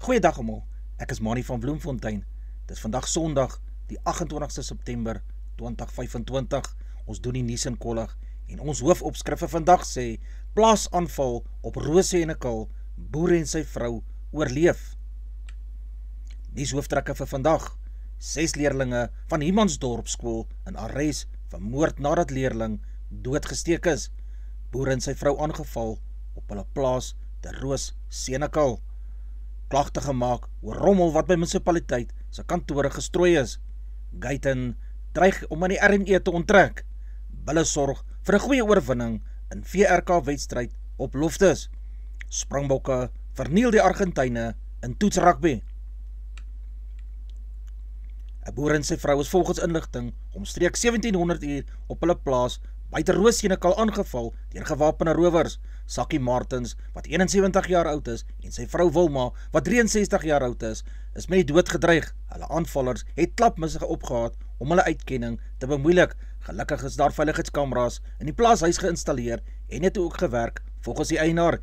Goeiedag almal, ek is Mani van Bloemfontein. Dit is vandag Sondag, die 28ste September 2025. Ons doen die nuus in kollig en ons hoofopskrif vir vandag sê: plaasaanval op Roos-Senekal, boer en sy vrou oorleef. Nuus hooftrekke vir vandag: 6 leerlinge van Humansdorp skool in arrest vir moord nadat leerling doodgesteek is. Boer en sy vrou aangeval op hulle plaas te Roos-Senekal. Klagte gemaak oor rommel wat by munisipaliteit se kantore gestrooi is. Guyton dreig om aan die RME te onttrek. Bulle sorg vir 'n goeie oorwinning in VRK-wedstryd op Loftus. Springbokke verniel die Argentyne in toetsrugby. 'n Boer en sy vrou is volgens inligting omstreeks 1700 uur op hulle plaas buite Roos-Senekal aangeval deur gewapende rowers. Sakkie Martens, wat 71 jaar oud is, en sy vrou Wilma, wat 63 jaar oud is met die dood gedreig. Hulle aanvallers het klapmisse opgehad om hulle uitkenning te bemoeilik. Gelukkig is daar veiligheidskamera's in die plaashuis geïnstalleer en het ook gewerk volgens die eienaar.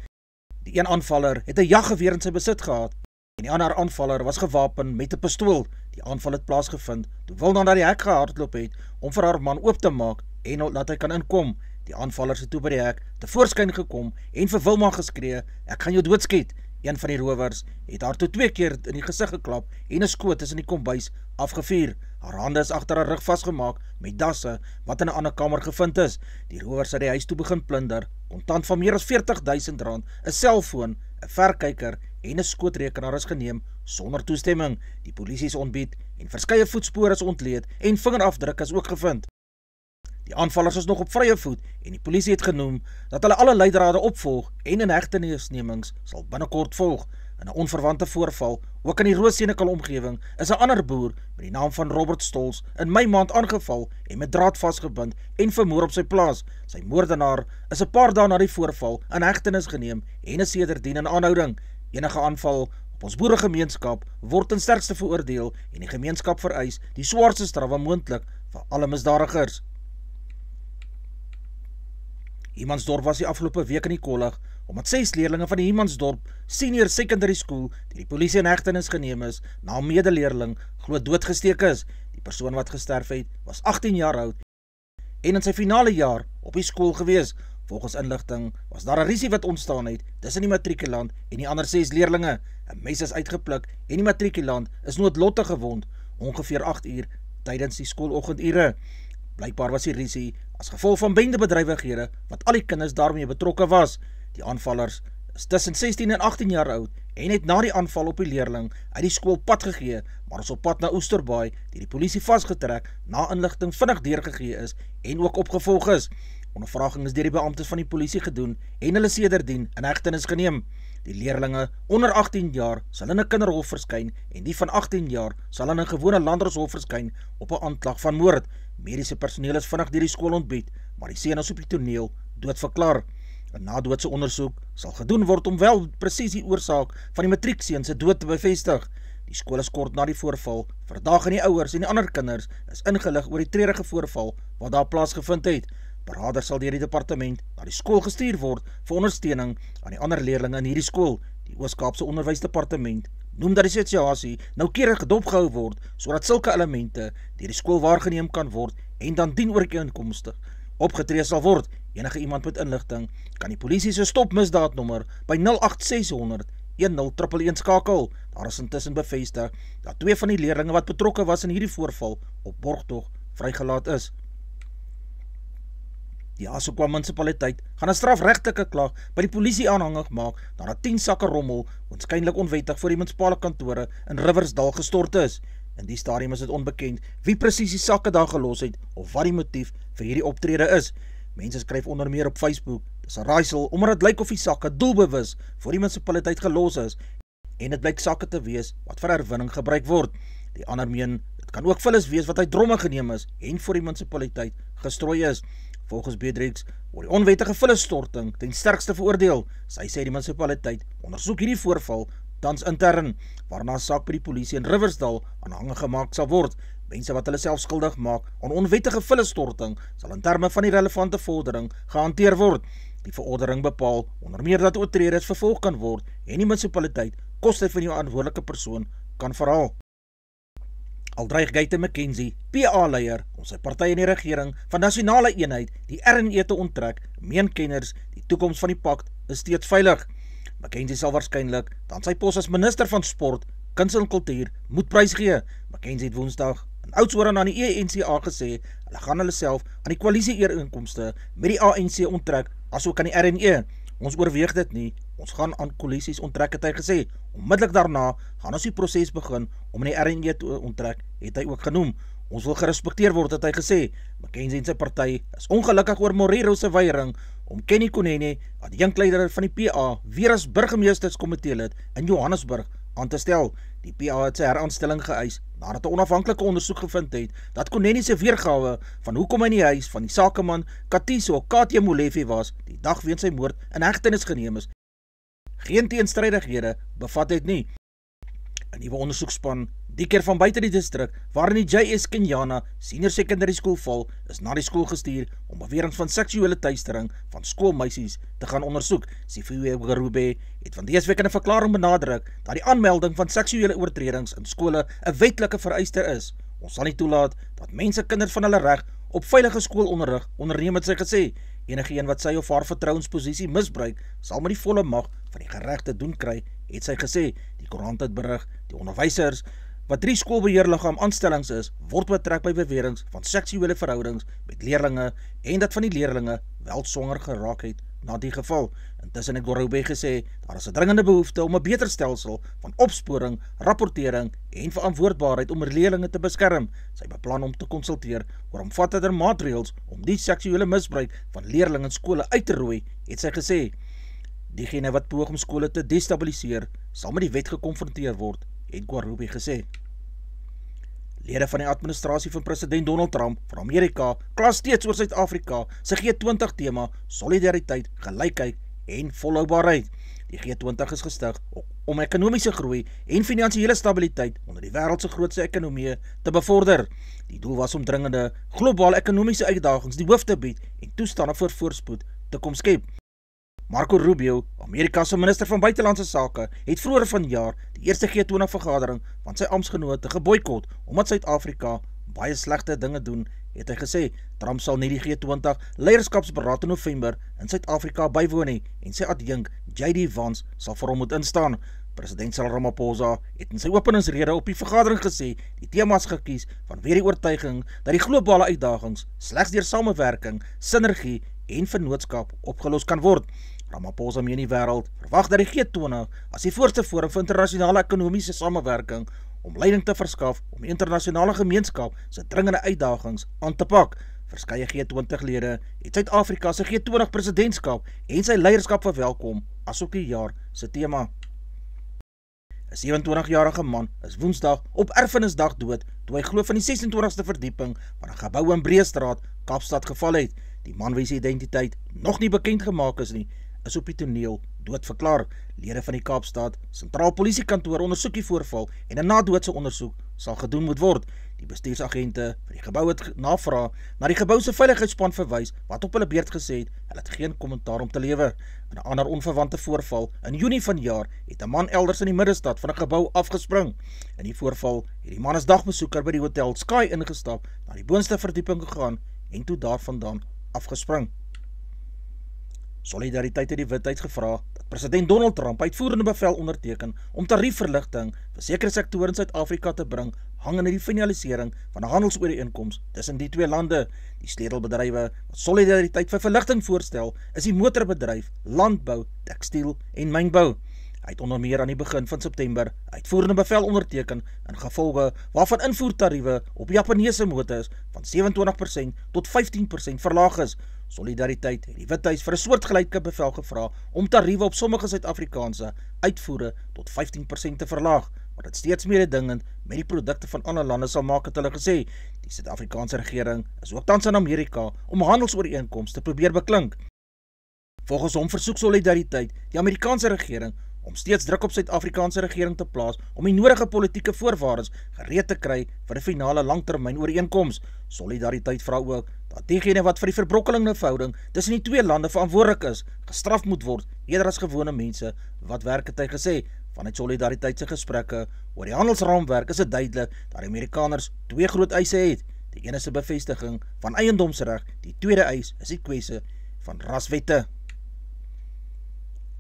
Die een aanvaller het 'n jaggeweer in sy besit gehad en die ander aanvaller was gewapen met 'n pistool. Die aanval het plaasgevind toe Wilma na die hek gehardloop het om vir haar man oop te maak en laat hy kan inkom. Die aanvallers het toe by die hek tevoorskyn gekom en vir Wilma geskree: "Ek gaan jou doodskiet." Een van die rowers het haar toe 2 keer in die gesig geklap en 'n skoot tussen die kombuis afgevuur. Haar hande is agter haar rug vasgemaak met dasse wat in 'n ander kamer gevind is. Die rowers het die huis toe begin plunder, kontant van meer as R40.000, 'n selfoon, 'n verkyker en 'n skootrekenaar is geneem sonder toestemming. Die polisie is ontbied en verskeie voetspore is ontleed en vingerafdrukke is ook gevind. Die aanvallers is nog op vrye voet en die polisie het genoem dat hulle alle leidrade opvolg en in hegtenisnemings sal binnekort volg. In 'n onverwante voorval, ook in die Roos-Senekal omgewing, is 'n ander boer met die naam van Robert Stols in Mei maand aangeval en met draad vasgebind en vermoor op sy plaas. Sy moordenaar is 'n paar dae na die voorval in hegtenis geneem en is sedertdien in aanhouding. Enige aanval op ons boeregemeenskap word in sterkste veroordeel en die gemeenskap vereis die swaarste strawwe moontlik vir alle misdadigers. Humansdorp was die afgelope week in die kollig omdat 6 leerlinge van die Humansdorp Senior Secondary School deur die polisie in hegtenis geneem is na 'n medeleerling glo doodgesteek is. Die persoon wat gesterf het was 18 jaar oud en in sy finale jaar op die skool gewees. Volgens inligting was daar 'n rusie wat ontstaan het tussen die matrikulant en die ander 6 leerlinge. 'n Mes is uitgepluk en die matrikulant is noodlottig gewond ongeveer 8 uur tydens die skoologgendure. Blykbaar was die rusie as gevolg van bendebedrywighede wat al die kinders daarmee betrokke was. Die aanvallers is tussen 16 en 18 jaar oud en het na die aanval op die leerling uit die skool pad gegee, maar is op pad na Oesterbaai deur die polisie vasgetrek na inligting vinnig deurgegee is en ook opgevolg is. Ondervraging is deur die beamptes van die polisie gedoen en hulle sedertdien in hegtenis geneem. Die leerlinge onder 18 jaar sal in 'n kinderhof verskyn en die van 18 jaar sal in 'n gewone landdroshof verskyn op 'n aanklag van moord. Mediese personeel is vinnig deur die skool ontbied, maar die seun is op die toneel doodverklaar. 'n Nadoodse ondersoek sal gedoen word om wel presies die oorsaak van die matriekseun se dood te bevestig. Die skool is kort na die voorval verdaag en die ouers en die ander kinders is ingelig oor die treurige voorval wat daar plaasgevind het. Beraders sal deur die departement na die skool gestuur word vir ondersteuning aan die ander leerlinge in hierdie skool. Die Oos-Kaapse Onderwysdepartement noem dat die situasie noukeurig dopgehou word sodat sulke elemente deur die skool waargeneem kan word en dan dienooreenkomstig opgetree sal word. Enige iemand met inligting kan die polisie se stopmisdaadnommer by 08600 10111 skakel. Daar is intussen bevestig dat 2 van die leerlinge wat betrokke was in hierdie voorval op borgtog vrygelaat is. Die Asokwa munisipaliteit gaan 'n strafregtelike klag by die polisie aanhangig maak nadat 10 sakke rommel waarskynlik onwettig voor die munisipale kantore in Riversdal gestort is. In die stadium is dit onbekend wie presies die sakke daar gelos het of wat die motief vir hierdie optrede is. Mense skryf onder meer op Facebook: "Dis 'n raaisel omdat dit lyk of die sakke doelbewus voor die munisipaliteit gelos is en dit blyk sakke te wees wat vir herwinning gebruik word." Die ander meen dit kan ook vullis wees wat uit dromme geneem is en voor die munisipaliteit gestrooi is. Volgens Beatrix word die onwettige vullisstorting ten sterkste veroordeel. Sy sê die munisipaliteit ondersoek hierdie voorval tans intern, waarna 'n saak by die polisie in Riversdal aanhangig gemaak sal word. Mense wat hulle self skuldig maak aan onwettige vullisstorting sal in terme van die relevante vordering gehanteer word. Die verordening bepaal onder meer dat oortreders vervolg kan word en die munisipaliteit koste van die verantwoordelike persoon kan verhaal. Al dreig Gayton McKenzie, PA-leier, om sy party in die regering van nasionale eenheid die RNE te onttrek, meen kenners die toekoms van die pakt is steeds veilig. McKenzie sal waarskynlik dan sy pos as minister van sport, kuns en kultuur moet prysgee. McKenzie het Woensdag in Oudtshoorn aan die ENCA gesê, hulle gaan hulle self aan die koalisie-ooreenkomste met die ANC onttrek, asook aan die RNE. Ons oorweeg dit nie, ons gaan aan koalisies onttrek, het hy gesê. Onmiddellik daarna gaan ons die proses begin om die RNE te onttrek, het hy ook genoem. Ons wil gerespekteer word, het hy gesê. McKenzie en sy party is ongelukkig oor Morero se weiering om Kenny Kunene, adjunkleier van die PA, weer as burgemeesterskomitee-lid in Johannesburg aan te stel. Die PA het sy heraanstelling geëis nadat 'n onafhanklike ondersoek gevind het dat Kunene se weergawe van hoekom hy in die huis van die sakeman Katiso KT Molefe was, die dag weens sy moord in hegtenis geneem is, geen teenstrydighede bevat het nie. 'n Nuwe ondersoekspan, die keer van buite die distrik waarin die JS Kenyana Senior Secondary School val, is na die skool gestuur om beweringe van seksuele teistering van skoolmeisies te gaan ondersoek. Sifiwe Garube het van dese week in 'n verklaring benadruk dat die aanmelding van seksuele oortredings in skole 'n wetlike vereiste is. Ons sal nie toelaat dat mense kinders van hulle reg op veilige skoolonderrig onderneem, het sy gesê. Enigeen wat sy of haar vertrouensposisie misbruik, sal met die volle mag van die reg te doen kry, het sy gesê. Die koerant het berig, die onderwysers wat 3 skoolbeheerliggaam aanstellings is, word betrek by beweringe van seksuele verhoudings met leerlinge en dat van die leerlinge wel swanger geraak het na die geval. Intussen het Gorobey gesê, daar is 'n dringende behoefte om 'n beter stelsel van opsporing, rapportering en verantwoordbaarheid om leerlinge te beskerm. Sy beplan om te konsulteer oor omvattender maatreëls om die seksuele misbruik van leerlinge in skole uit te roei, het sy gesê. Diegene wat poog om skole te destabiliseer, sal met die wet gekonfronteer word, het Gorobey gesê. Lede van die administrasie van president Donald Trump van Amerika kla steeds oor Suid-Afrika se G20 tema solidariteit, gelykheid en volhoubaarheid. Die G20 is gestig om ekonomiese groei en finansiële stabiliteit onder die wêreld se grootste ekonomieë te bevorder. Die doel was om dringende globale ekonomiese uitdagings die hoof te bied en toestande vir voorspoed te kom skep. Marco Rubio, Amerika se minister van buitelandse sake, het vroeër vanjaar die eerste G20 vergadering van sy amptgenote geboikot omdat Suid-Afrika baie slegte dinge doen, het hy gesê. Trump sal nie die G20 leierskapsberaad in November in Suid-Afrika bywoon nie en sy adjunk JD Vance sal vir hom moet instaan. President Cyril Ramaphosa het in sy openingsrede op die vergadering gesê die temas gekies vanweë die oortuiging dat die globale uitdagings slegs deur samewerking, sinergie en vennootskap opgelos kan word. Ramaphosa meen die wêreld verwag dat die G20 as die voorste forum vir internasionale ekonomiese samewerking om leiding te verskaf om die internasionale gemeenskap se dringende uitdagings aan te pak. Verskeie G20-lede het Suid-Afrika se G20 presidentskap en sy leierskap verwelkom asook die jaar se tema. 'n 27-jarige man is Woensdag op Erfenisdag dood toe hy glo van die 26ste verdieping van 'n gebou in Breestraat, Kaapstad geval het. Die man wie se identiteit nog nie bekend gemaak is nie, is op die toneel dood verklaar. Lede van die Kaapstad Sentraal Polisiekantoor ondersoek die voorval en 'n nadoodse ondersoek sal gedoen moet word. Die bestuursagente vir die gebou het navraag na die gebou se veiligheidsspan verwys wat op hulle beurt gesê het hulle het geen kommentaar om te lewer. In 'n ander onverwante voorval in Junie vanjaar het 'n man elders in die middestad van 'n gebou afgespring. In die voorval het die man as dagbesoeker by die hotel Sky ingestap, na die boonste verdieping gegaan en toe daarvandaan afgespring. Solidariteit het die Withuis gevra dat president Donald Trump uitvoerende bevel onderteken om tariefverligting vir sekere sektore in Suid-Afrika te bring, hangende die finalisering van 'n handelsooreenkoms tussen die twee lande. Die sleutelbedrywe wat Solidariteit vir verligting voorstel, is die motorbedryf, landbou, tekstiel en mynbou. Hy het onder meer aan die begin van September uitvoerende bevel onderteken in gevolge waarvan invoertariewe op Japaneese motors van 27% tot 15% verlaag is. Solidariteit het die Withuis vir 'n soortgelyke bevel gevra om tariewe op sommige Suid-Afrikaanse uitvoere tot 15% te verlaag, wat dit steeds mededingend met die produkte van ander lande sal maak, het hulle gesê. Die Suid-Afrikaanse regering is ook tans in Amerika om handelsooreenkomste te probeer beklink. Volgens hom versoek Solidariteit die Amerikaanse regering om steeds druk op Suid-Afrikaanse regering te plaas om die nodige politieke voorwaardes gereed te kry vir 'n finale langtermyn ooreenkoms. Solidariteit vra ook dat diegene wat vir die verbrokkelende verhouding tussen die twee lande verantwoordelik is, gestraf moet word eerder as gewone mense, wat werk het hy gesê. Vanuit Solidariteit se gesprekke oor die handelsraamwerk is dit duidelik dat die Amerikaners twee groot eise het. Die ene is 'n bevestiging van eiendomsreg, die tweede eis is die kwessie van raswette.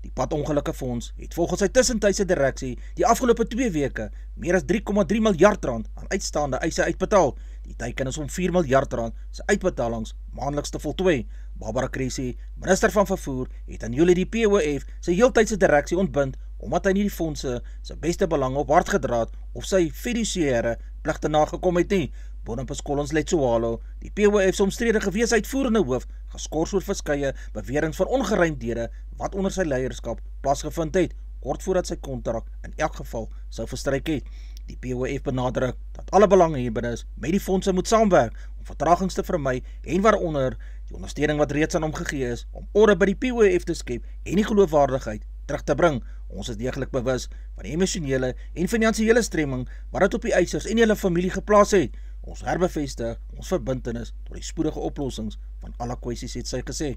Die Padongelukkefonds het volgens sy tussentydse direksie die afgelope 2 weke meer as 3,3 miljard rand aan uitstaande eise uitbetaal. Die teiken is om 4 miljard rand se uitbetalings maandeliks te voltooi. Barbara Kresi, minister van vervoer, het in Julie die POF sy heeltydse direksie ontbind omdat hy nie die fondse sy beste belang op hart gedra het of sy fiduciaire pligte nagekom het nie. Boniface Collins Letsoalo, die POF se omstrede gewees uitvoerende hoof, geskort oor verskeie beweringe van ongeruimdhede wat onder sy leierskap plaasgevind het, kort voordat sy kontrak in elk geval sou verstryk het. Die POF benadruk dat alle belanghebbendes met die fondse moet saamwerk om vertragings te vermy en waaronder die ondersteuning wat reeds aan hom gegee is om orde by die POF te skep en die geloofwaardigheid terug te bring. Ons is deeglik bewus van die emosionele en finansiële stremming wat dit op die eisers en hulle familie geplaas het. Ons herbevestig ons verbintenis tot die spoedige oplossings van alle kwessies, het sy gesê.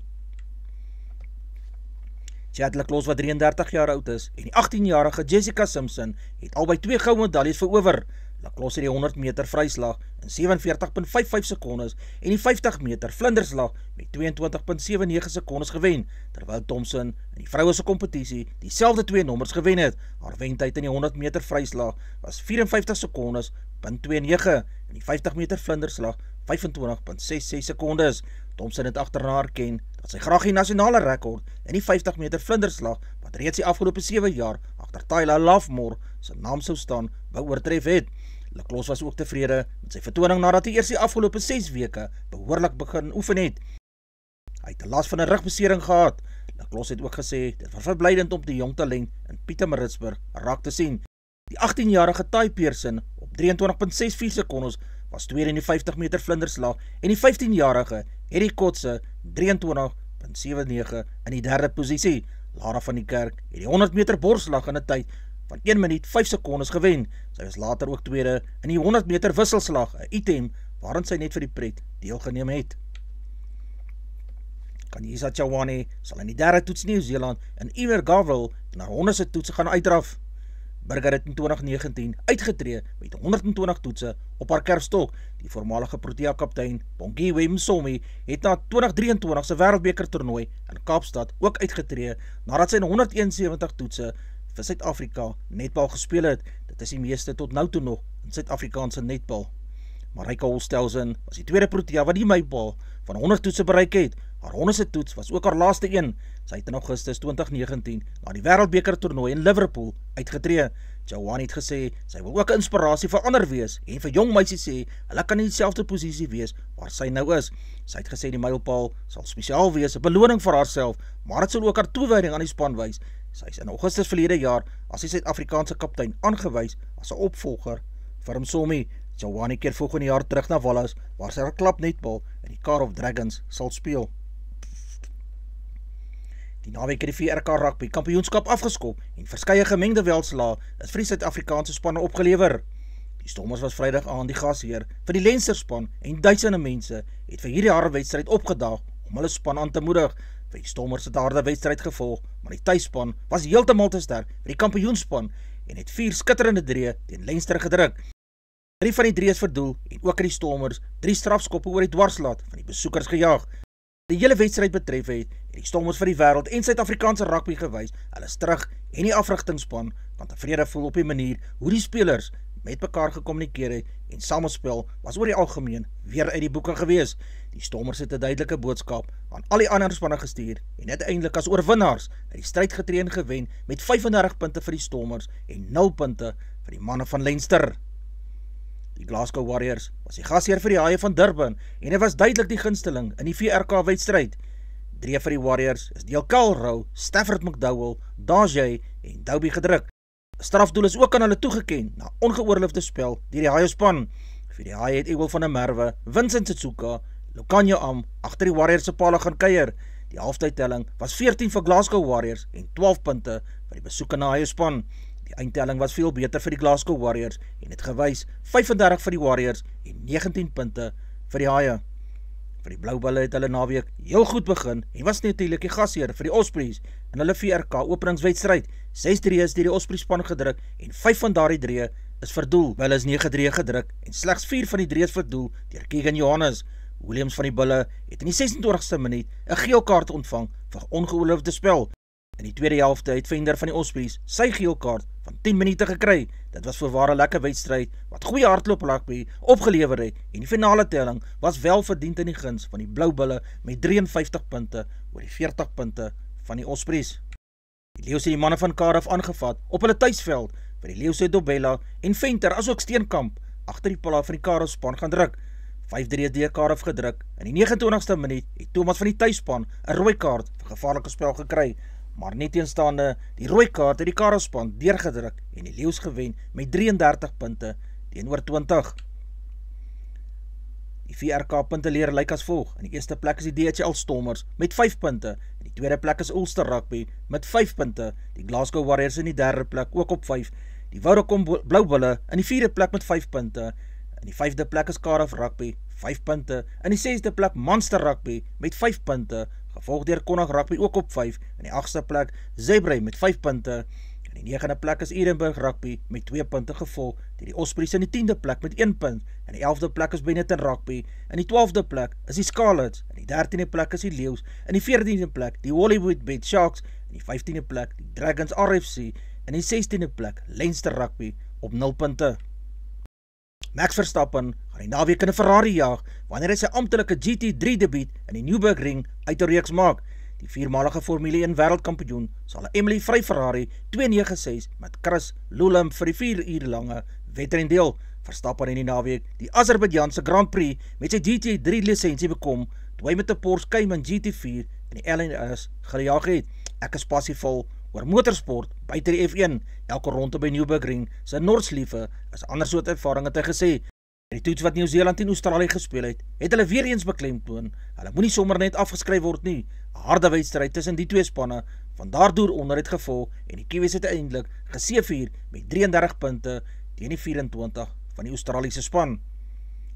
Chad Leclos, wat 33 jaar oud is, en die 18-jarige Jessica Simpson het albei 2 goue medaljes verower. Leclos het die 100 meter vryslag in 47.55 sekondes en die 50 meter vlinderslag met 22.79 sekondes gewen, terwyl Thompson in die vroue se kompetisie dieselfde 2 nommers gewen het. Haar wentyd in die 100 meter vryslag was 54 sekondes .29 en die 50 meter vlinderslag 25.66 sekondes. Thompson het agterna erken dat sy graag die nasionale rekord in die 50 meter vlinderslag, wat reeds die afgelope 7 jaar agter Tyler Lovemore se naam sou staan, wou oortref het. Leclos was ook tevrede met sy vertoning nadat hy eers die afgelope 6 weke behoorlik begin oefen het. Hy het 'n las van 'n rugbesering gehad. Leclos het ook gesê dit was verblydend om die jong talent in Pietermaritzburg raak te sien. Die 18-jarige Ty Pearson op 23.64 sekondes was tweede in die 50 meter vlinderslag en die 15-jarige Eddie Kotze 23.79 in die derde posisie. Lara van die Kerk het die 100 meter borsslag in 'n tyd van 1 minuut 5 sekondes gewen. Sy was later ook tweede in die 100 meter wisselslag, 'n item waarin sy net vir die pret deelgeneem het. Kanyisa Chawane sal in die derde toets Nieu-Seeland in Invercargill na ronde se toetse gaan uitdraf. Burger het in 2019 uitgetree met 120 toetse op haar kerfstok. Die voormalige Protea-kaptein Bongiwe Msomi het na 2023 se wêreldbeker toernooi in Kaapstad ook uitgetree nadat sy in 171 toetse vir Suid-Afrika netbal gespeel het. Dit is die meeste tot nou toe nog in Suid-Afrikaanse netbal. Marika Holstelsen was die tweede Protea wat die mylpaal van 100 toetse bereik het. Haar 100ste toets was ook haar laaste een. Sy het in Augustus 2019 na die wêreldbeker toernooi in Liverpool uitgetree. Johan het gesê sy wil ook 'n inspirasie vir ander wees en vir jong meisies sê hulle kan in dieselfde posisie wees waar sy nou is. Sy het gesê die mylpaal sal spesiaal wees, 'n beloning vir haarself, maar dit sal ook haar toewyding aan die span wys. Sy is in Augustus verlede jaar as die Suid-Afrikaanse kaptein aangewys as 'n opvolger vir Msomi. Johan keer volgende jaar terug na Wallis waar sy haar klap netbal in die Car of Dragons sal speel. Die naweek het die VRK rugby kampioenskap afgeskop en verskeie gemengde veldslae is vir die Suid-Afrikaanse spanne opgelewer. Die Stormers was Vrydag aan die gasheer vir die Leinster span en duisende mense het vir hierdie harde wedstryd opgedaag om hulle span aan te moedig. Vir die Stormers het harde wedstryd gevolg, maar die tuisspan was heeltemal te sterk vir die kampioenspan en het 4 skitterende drieë teen Leinster gedruk. 3 van die drieë is verdoel en ook het die Stormers 3 strafskoppe oor die dwarslaat van die besoekers gejaag. Die hele wedstryd betref het die Stormers vir die wêreld en Suid-Afrikaanse rugby gewys, hulle is terug en die afrigtingspan kan tevrede voel op die manier hoe die spelers met mekaar gekommunikeer het en samespel was oor die algemeen weer uit die boeke gewees. Die Stormers het 'n duidelike boodskap aan al die ander spanne gestuur en uiteindelik as oorwinnaars uit die stryd getree en gewen met 35 punte vir die Stormers en 0 punte vir die manne van Leinster. Die Glasgow Warriors was die gasheer vir die Haie van Durban en hy was duidelik die gunsteling in die VRK-wedstryd. 3 vir die Warriors is deel Kyle Rowe, Stafford McDowell, Dajay en Dobie gedruk. Strafdoel is ook aan hulle toegeken na ongeoorloofde spel deur die Haie span. Vir die Haie het Ewel van der Merwe, Vincent Setsuka, Lukanyo Am agter die Warriors se palle gaan kuier. Die halftydtelling was 14 vir Glasgow Warriors en 12 punte vir die besoekende Haie span. Die eindtelling was veel beter vir die Glasgow Warriors en het gewys 35 vir die Warriors en 19 punte vir die Haie. Vir die Blaubulle het hulle naweek heel goed begin en was natuurlik die gasheer vir die Ospreys in hulle VRK openingswedstryd. 6-3 is deur die Ospreys span gedruk en 5 van daardie 3 is verdoel. Hulle is 9-3 gedruk en slegs 4 van die 3 is verdoel deur Keegan Johannes. Williams van die Bulle het in die 26ste minuut 'n geel kaart ontvang vir ongeoorloofde spel. In die tweede helfte het Venter van die Ospreys sy geel kaart van 10 minute gekry. Dit was voorwaar 'n lekker wedstryd wat goeie hardloop rugby opgelewer het en die finale telling was wel verdiend in die guns van die Blou Bulle met 53 punte oor die 40 punte van die Ospreys. Die Leeu's het die manne van Cardiff aangevat op hulle tuisveld vir die Leeu's het Dobella en Venter asook Steenkamp agter die pala van die Cardiff span gaan druk. 5-3 het deur Cardiff gedruk. In die 29ste minuut het Thomas van die tuisspan 'n rooi kaart vir gevaarlike spel gekry. Maar nie teenstaande die rooi kaart het die Cardiff span deurgedruk en die Leeu's gewen met 33 punte teenoor 20. Die VRK punte leer lyk as volg. In die eerste plek is die DHL Stormers met 5 punte. In die tweede plek is Ulster Rugby met 5 punte. Die Glasgow Warriors in die derde plek ook op 5. Die Vodacom Blou Bulle in die vierde plek met 5 punte. In die 5de plek is Cardiff Rugby 5 punte. In die 6de plek Munster Rugby met 5 punte. Gevolg deur Connacht Rugby ook op 5. In die 8ste plek Zebre met 5 punte. In die 9de plek is Edinburgh Rugby met 2 punte gevolg deur die Ospreys in die 10de plek met 1 punt. In die 11de plek is Benetton Rugby. In die 12de plek is die Scarlets. In die 13de plek is die Leeu's. In die 14de plek die Hollywood Bed Sharks. In die 15de plek die Dragons RFC. In die 16de plek Leinster Rugby op 0 punte. Max Verstappen gaan die naweek in 'n Ferrari jaag wanneer hy sy amptelike GT3 debuut in die Nürburgring uit 'n reeks maak. Die viermalige Formule 1 wêreldkampioen sal 'n Emily Frey Ferrari 296 met Chris Lulam vir die 4 uur lange wedren deel. Verstappen in die naweek die Azerbeidjaanse Grand Prix met sy GT3 lisensie bekom toe hy met 'n Porsche Cayman GT4 in die LNS gejaag het. Ek is passievol oor motorsport buite die F1. Elke ronde by Nürburgring se Noordslieve is ander soort ervaring, het hy gesê. Die toets wat Nieu-Seeland en Australië gespeel het hulle weer eens beklemtoon. Hulle moenie sommer net afgeskryf word nie. 'n Harde wedstryd tussen die twee spanne van daardeur onder het gevolg en die Kiwis het uiteindelik geseëvier met 33 punte teen die 24 van die Australiese span.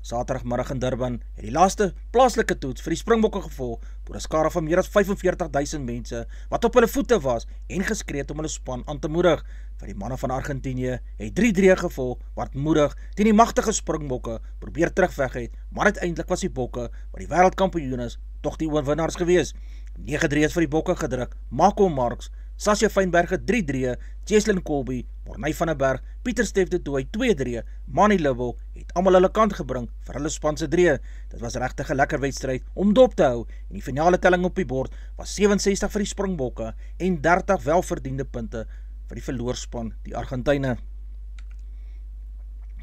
Saterdagmiddag in Durban het die laaste plaaslike toets vir die Springbokke gevolg voor 'n skare van meer as 45.000 mense wat op hulle voete was en geskree het om hulle span aan te moedig. Vir die manne van Argentinië het 3-3 gevolg wat moedig teen die magtige Springbokke probeer terugveg het, maar uiteindelik was die Bokke wat die wêreldkampioen is tog die oorwinnaars gewees. 9-3 is vir die Bokke gedruk. Marco Marx, Sasha Feinberger 3-3, Cheslin Colby, Morney van der Berg, Pieter Steef de Tooy 2-3, Manny Libbel het almal hulle kant gebring vir hulle span se 3. Dit was regtig 'n lekker wedstryd om dop te hou en die finale telling op die bord was 67 vir die Springbokke en 30 welverdiende punte vir die verloorspan, die Argentyne.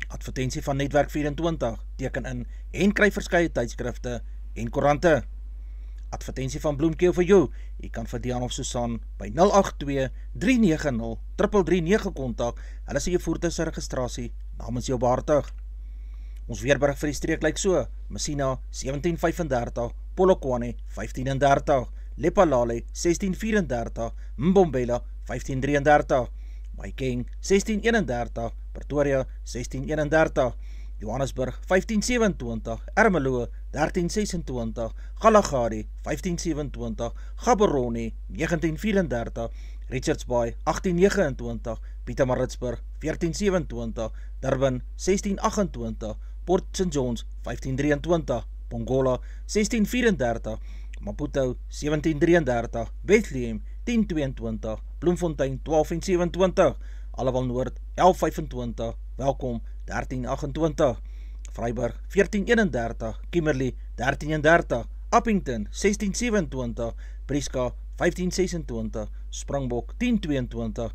Advertensie van Netwerk 24 teken in en kry verskeie tydskrifte en koerante. Advertensie van Bloemkeel vir jou. Jy kan vir Dian of Susan by 082-390-3339 kontak. Hulle sê jou voertuig se registrasie namens jou behartig. Ons weerberig vir die streek lyk so: Messina 1735, Polokwane 1530, Lephalale 1634, Mbombela 1533, Maikeng 1631, Pretoria 1631, Johannesburg 1527, Ermelo 1326, Galagadi 1527, Gaborone 1934, Richards Bay 1829, Pietermaritzburg 1427, Durban 1628, Port St Johns 1523, Pongola 1634, Maputo 1733, Bethlehem 1022, Bloemfontein 1227, Allewal Noord 1125, Welkom 1328, Vryburg 1431, Kimberley 1331, Appington 1627, Prieska 1526, Springbok 1022,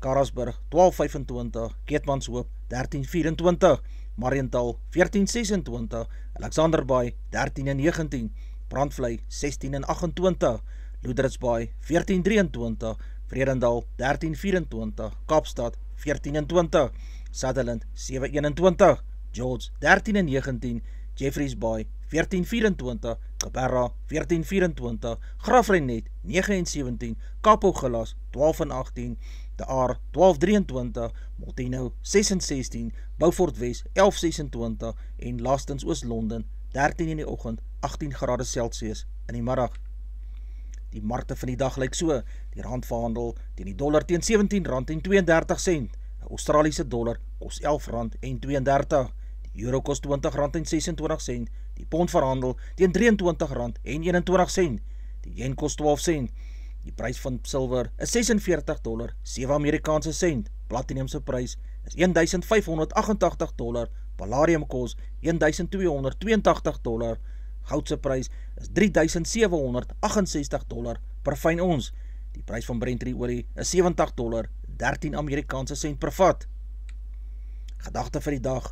Karasburg 1225, Keetmanshoop 1324, Mariental 1426, Alexanderbaai 1319, Brandvlei 1628, Loederitsbaai 1423, Vredendal 1324, Kaapstad 1420, Sutherland 721, George 1319, Jeffreys Bay 1424, Cabarra 1424, Graaff-Reinet 9-17, Kaap-Agulhas 12-18, De Aar 12-23, Molteno 6-16, Beaufort Wes 11-26 en laastens Oos-London 13 in die oggend, 18 grade Celsius in die middag. Die markte van die dag lyk so: die rand verhandel teen die dollar teen R17.32, 'n Australiese dollar kos R11.32, die euro kos R20.26, die pond verhandel teen R23.21, die yen kos 12 sent, die prys van silwer is $46, 7 Amerikaanse sent, platinum se prys is $1,588, palladium kos $1,282, goud se prys is $3,768 per fyn ons. Die prys van Brent olie is $70, 13 Amerikaanse sent per vat. Gedagte vir die dag: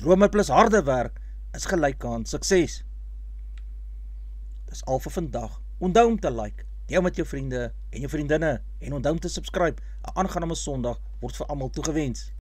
drome plus harde werk is gelyk aan sukses. Dis al vir vandag. Onthou om te like, deel met jou vriende en jou vriendinne en onthou om te subscribe. 'n aangename Sondag word vir almal toegewens.